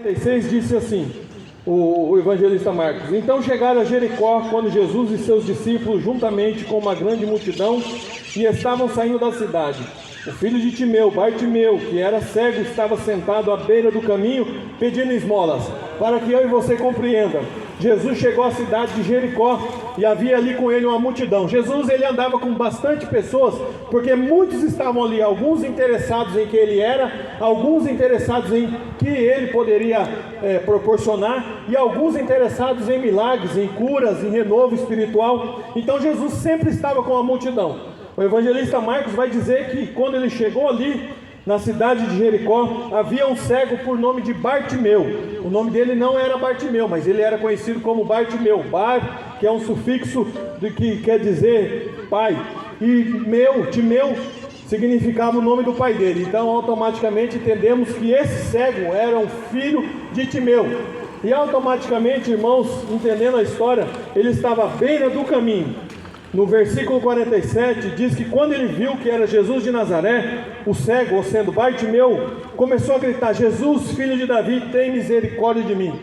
46 disse assim, o evangelista Marcos: então chegaram a Jericó, quando Jesus e seus discípulos, juntamente com uma grande multidão, e estavam saindo da cidade. O filho de Timeu, Bartimeu, que era cego, estava sentado à beira do caminho, pedindo esmolas. Para que eu e você compreenda, Jesus chegou à cidade de Jericó e havia ali com ele uma multidão. Jesus, ele andava com bastante pessoas, porque muitos estavam ali, alguns interessados em quem ele era, alguns interessados em que ele poderia proporcionar, e alguns interessados em milagres, em curas, em renovo espiritual. Então Jesus sempre estava com a multidão. O evangelista Marcos vai dizer que quando ele chegou ali na cidade de Jericó, havia um cego por nome de Bartimeu. O nome dele não era Bartimeu, mas ele era conhecido como Bartimeu. Bar, que é um sufixo que quer dizer pai, e Timeu significava o nome do pai dele. Então automaticamente entendemos que esse cego era um filho de Timeu. E automaticamente, irmãos, entendendo a história, ele estava à beira do caminho. No versículo 47 diz que quando ele viu que era Jesus de Nazaré, o cego, ou sendo Bartimeu, começou a gritar: Jesus, filho de Davi, tem misericórdia de mim.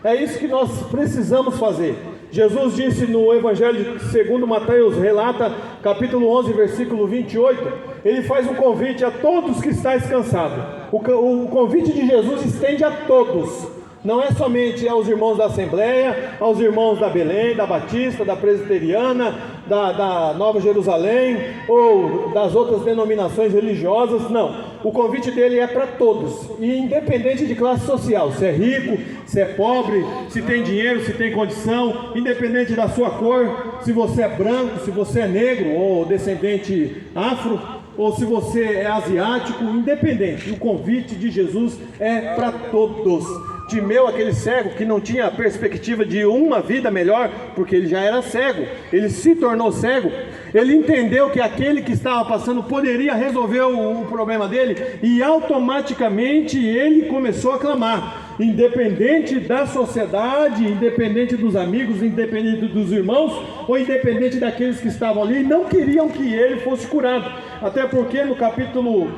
É isso que nós precisamos fazer. Jesus disse no Evangelho segundo Mateus, relata, capítulo 11, versículo 28, ele faz um convite a todos que estáis cansados. O convite de Jesus estende a todos. Não é somente aos irmãos da Assembleia, aos irmãos da Belém, da Batista, da Presbiteriana, da Nova Jerusalém, ou das outras denominações religiosas, não. O convite dele é para todos, e independente de classe social, se é rico, se é pobre, se tem dinheiro, se tem condição, independente da sua cor, se você é branco, se você é negro, ou descendente afro, ou se você é asiático, independente, o convite de Jesus é para todos. Timeu, aquele cego que não tinha perspectiva de uma vida melhor, porque ele já era cego, ele se tornou cego, ele entendeu que aquele que estava passando poderia resolver o problema dele, e automaticamente ele começou a clamar, independente da sociedade, independente dos amigos, independente dos irmãos, ou independente daqueles que estavam ali, não queriam que ele fosse curado. Até porque no capítulo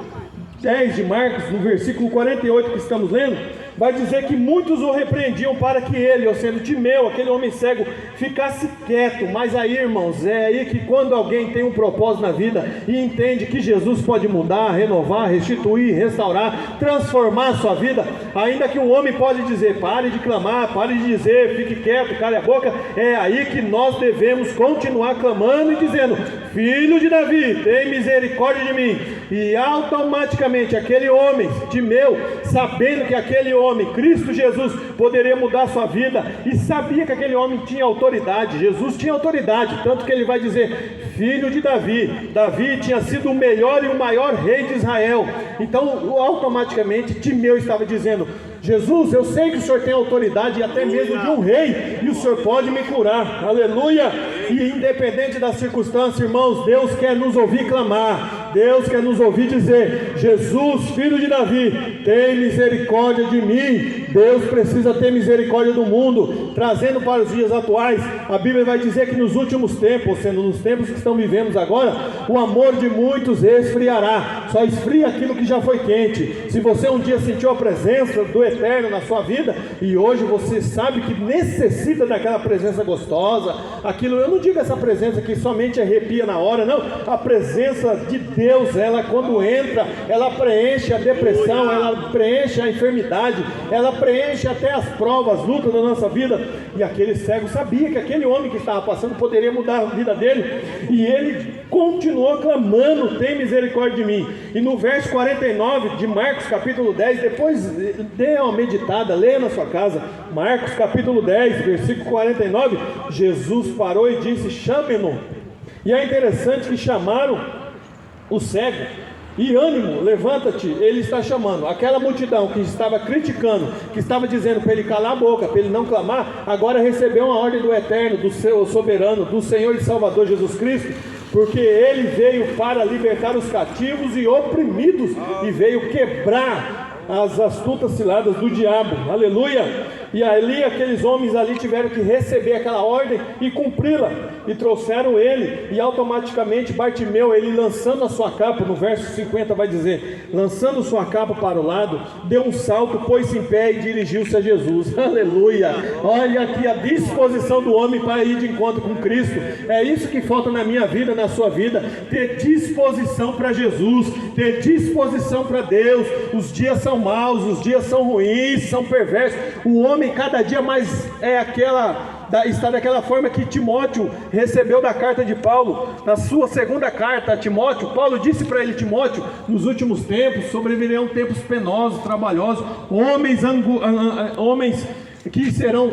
10 de Marcos, no versículo 48 que estamos lendo, vai dizer que muitos o repreendiam para que ele, ou seja, Timeu, aquele homem cego, ficasse quieto. Mas aí, irmãos, é aí que quando alguém tem um propósito na vida e entende que Jesus pode mudar, renovar, restituir, restaurar, transformar a sua vida, ainda que um homem pode dizer: pare de clamar, pare de dizer, fique quieto, cale a boca, é aí que nós devemos continuar clamando e dizendo: filho de Davi, tem misericórdia de mim. E automaticamente aquele homem, Timeu, sabendo que aquele homem, Cristo Jesus, poderia mudar a sua vida, e sabia que aquele homem tinha autoridade, Jesus tinha autoridade, tanto que ele vai dizer: filho de Davi. Davi tinha sido o melhor e o maior rei de Israel. Então automaticamente Timeu estava dizendo: Jesus, eu sei que o Senhor tem autoridade até mesmo de um rei, e o Senhor pode me curar. Aleluia! E independente da circunstância, irmãos, Deus quer nos ouvir clamar, Deus quer nos ouvir dizer: Jesus, filho de Davi, tem misericórdia de mim. Deus precisa ter misericórdia do mundo. Trazendo para os dias atuais, a Bíblia vai dizer que nos últimos tempos, sendo nos tempos que estão vivendo agora, o amor de muitos esfriará. Só esfria aquilo que já foi quente. Se você um dia sentiu a presença do Eterno na sua vida, e hoje você sabe que necessita daquela presença gostosa, aquilo, eu não digo essa presença que somente arrepia na hora, não. A presença de Deus, ela quando entra, ela preenche a depressão, ela preenche a enfermidade, ela preenche até as provas, as lutas da nossa vida. E aquele cego sabia que aquele homem que estava passando poderia mudar a vida dele, e ele continuou clamando: tem misericórdia de mim. E no verso 49 de Marcos capítulo 10, depois dê uma meditada, leia na sua casa, Marcos capítulo 10, versículo 49, Jesus parou e disse: chame-no. E é interessante que chamaram o cego, e ânimo, levanta-te, ele está chamando. Aquela multidão que estava criticando, que estava dizendo para ele calar a boca, para ele não clamar, agora recebeu uma ordem do Eterno, do seu soberano, do Senhor e Salvador Jesus Cristo, porque ele veio para libertar os cativos e oprimidos, e veio quebrar as astutas ciladas do diabo. Aleluia! E ali aqueles homens ali tiveram que receber aquela ordem e cumpri-la, e trouxeram ele, e automaticamente Bartimeu, ele lançando a sua capa, no verso 50 vai dizer, lançando sua capa para o lado, deu um salto, pôs-se em pé e dirigiu-se a Jesus. Aleluia! Olha aqui a disposição do homem para ir de encontro com Cristo. É isso que falta na minha vida, na sua vida, ter disposição para Jesus, ter disposição para Deus. Os dias são maus, os dias são ruins, são perversos. O homem cada dia mais está daquela forma que Timóteo recebeu da carta de Paulo. Na sua segunda carta a Timóteo, Paulo disse para ele: Timóteo, nos últimos tempos sobrevirão tempos penosos, trabalhosos, homens que serão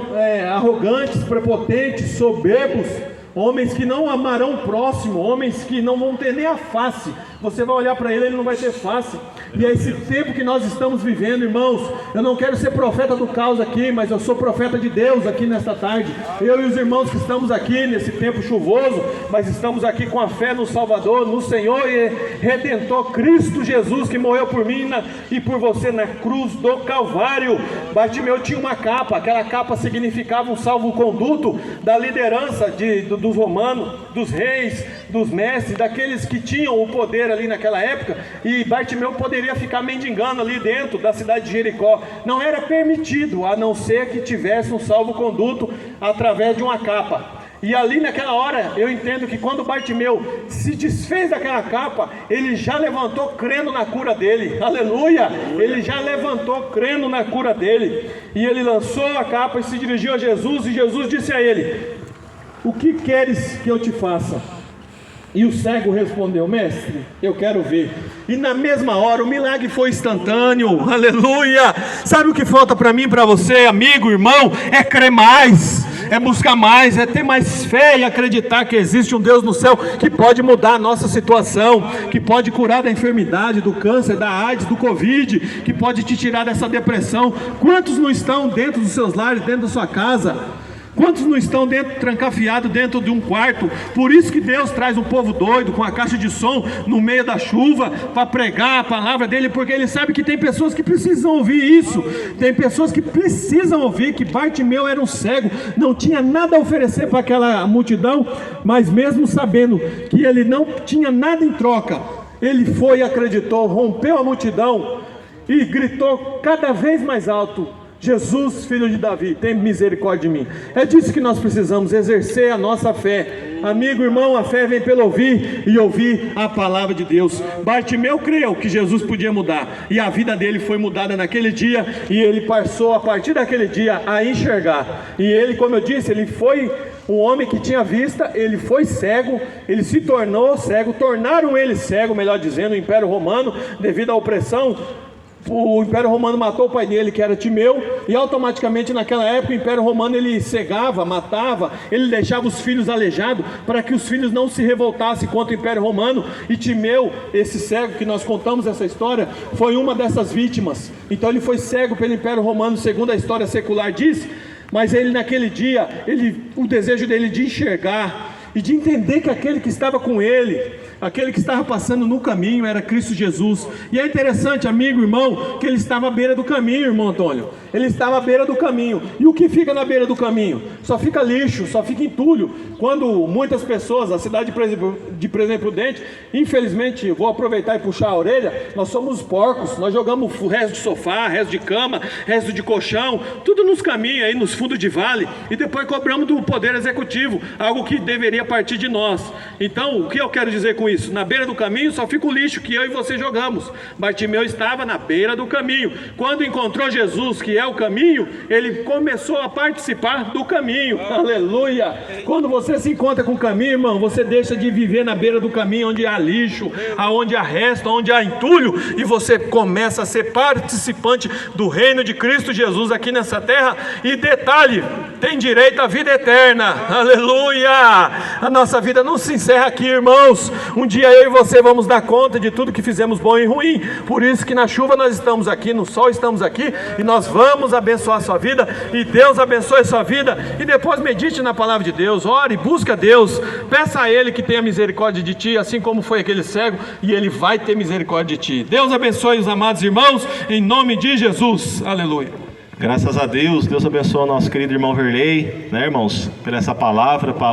arrogantes, prepotentes, soberbos, homens que não amarão o próximo, homens que não vão ter nem a face. Você vai olhar para ele, ele não vai ter face. E é esse tempo que nós estamos vivendo, irmãos. Eu não quero ser profeta do caos aqui, mas eu sou profeta de Deus aqui nesta tarde. Eu e os irmãos que estamos aqui nesse tempo chuvoso, mas estamos aqui com a fé no Salvador, no Senhor e Redentor Cristo Jesus, que morreu por mim e por você na cruz do Calvário. Bartimeu tinha uma capa, aquela capa significava um salvo-conduto da liderança dos romanos, dos reis, dos mestres, daqueles que tinham o poder ali naquela época. E Bartimeu poderia ficar mendigando ali dentro da cidade de Jericó. Não era permitido, a não ser que tivesse um salvo-conduto através de uma capa. E ali naquela hora, eu entendo que quando Bartimeu se desfez daquela capa, ele já levantou crendo na cura dele. Aleluia! Ele já levantou crendo na cura dele. E ele lançou a capa e se dirigiu a Jesus, e Jesus disse a ele: o que queres que eu te faça? E o cego respondeu: mestre, eu quero ver. E na mesma hora o milagre foi instantâneo. Aleluia! Sabe o que falta para mim e para você, amigo, irmão? É crer mais, é buscar mais, é ter mais fé e acreditar que existe um Deus no céu que pode mudar a nossa situação, que pode curar da enfermidade, do câncer, da AIDS, do Covid, que pode te tirar dessa depressão. Quantos não estão dentro dos seus lares, dentro da sua casa? Quantos não estão trancafiados dentro de um quarto? Por isso que Deus traz um povo doido com a caixa de som no meio da chuva para pregar a palavra dele, porque ele sabe que tem pessoas que precisam ouvir isso. Tem pessoas que precisam ouvir que Bartimeu era um cego, não tinha nada a oferecer para aquela multidão, mas mesmo sabendo que ele não tinha nada em troca, ele foi e acreditou, rompeu a multidão e gritou cada vez mais alto: Jesus, filho de Davi, tem misericórdia de mim. É disso que nós precisamos, exercer a nossa fé. Amigo, irmão, a fé vem pelo ouvir e ouvir a palavra de Deus. Bartimeu creu que Jesus podia mudar, e a vida dele foi mudada naquele dia, e ele passou a partir daquele dia a enxergar. E ele, como eu disse, ele foi um homem que tinha vista, ele foi cego, ele se tornou cego, tornaram ele cego, melhor dizendo, o Império Romano, devido à opressão. O Império Romano matou o pai dele, que era Timeu, e automaticamente naquela época o Império Romano ele cegava, matava, ele deixava os filhos aleijados para que os filhos não se revoltassem contra o Império Romano. E Timeu, esse cego que nós contamos essa história, foi uma dessas vítimas. Então ele foi cego pelo Império Romano, segundo a história secular diz. Mas ele naquele dia, o desejo dele de enxergar e de entender que aquele que estava com ele, aquele que estava passando no caminho, era Cristo Jesus. E é interessante, amigo, irmão, que ele estava à beira do caminho, irmão Antônio. Ele estava à beira do caminho. E o que fica na beira do caminho? Só fica lixo, só fica entulho. Quando muitas pessoas, a cidade de Presidente Prudente, infelizmente, vou aproveitar e puxar a orelha, nós somos porcos, nós jogamos o resto de sofá, resto de cama, resto de colchão, tudo nos caminhos aí, nos fundos de vale, e depois cobramos do Poder Executivo, algo que deveria partir de nós. Então, o que eu quero dizer com isso? Na beira do caminho só fica o lixo que eu e você jogamos. Bartimeu estava na beira do caminho. Quando encontrou Jesus, que é o caminho, ele começou a participar do caminho. Aleluia! Quando você se encontra com o caminho, irmão, você deixa de viver na beira do caminho, onde há lixo, onde há resto, onde há entulho, e você começa a ser participante do reino de Cristo Jesus aqui nessa terra. E detalhe, tem direito à vida eterna. Aleluia! A nossa vida não se encerra aqui, irmãos. Um dia eu e você vamos dar conta de tudo que fizemos bom e ruim. Por isso que na chuva nós estamos aqui, no sol estamos aqui, e nós vamos abençoar a sua vida, e Deus abençoe a sua vida. E depois medite na palavra de Deus, ore, busca Deus, peça a Ele que tenha misericórdia de ti, assim como foi aquele cego, e Ele vai ter misericórdia de ti. Deus abençoe os amados irmãos, em nome de Jesus. Aleluia. Graças a Deus, Deus abençoe o nosso querido irmão Verley, né, irmãos, por essa palavra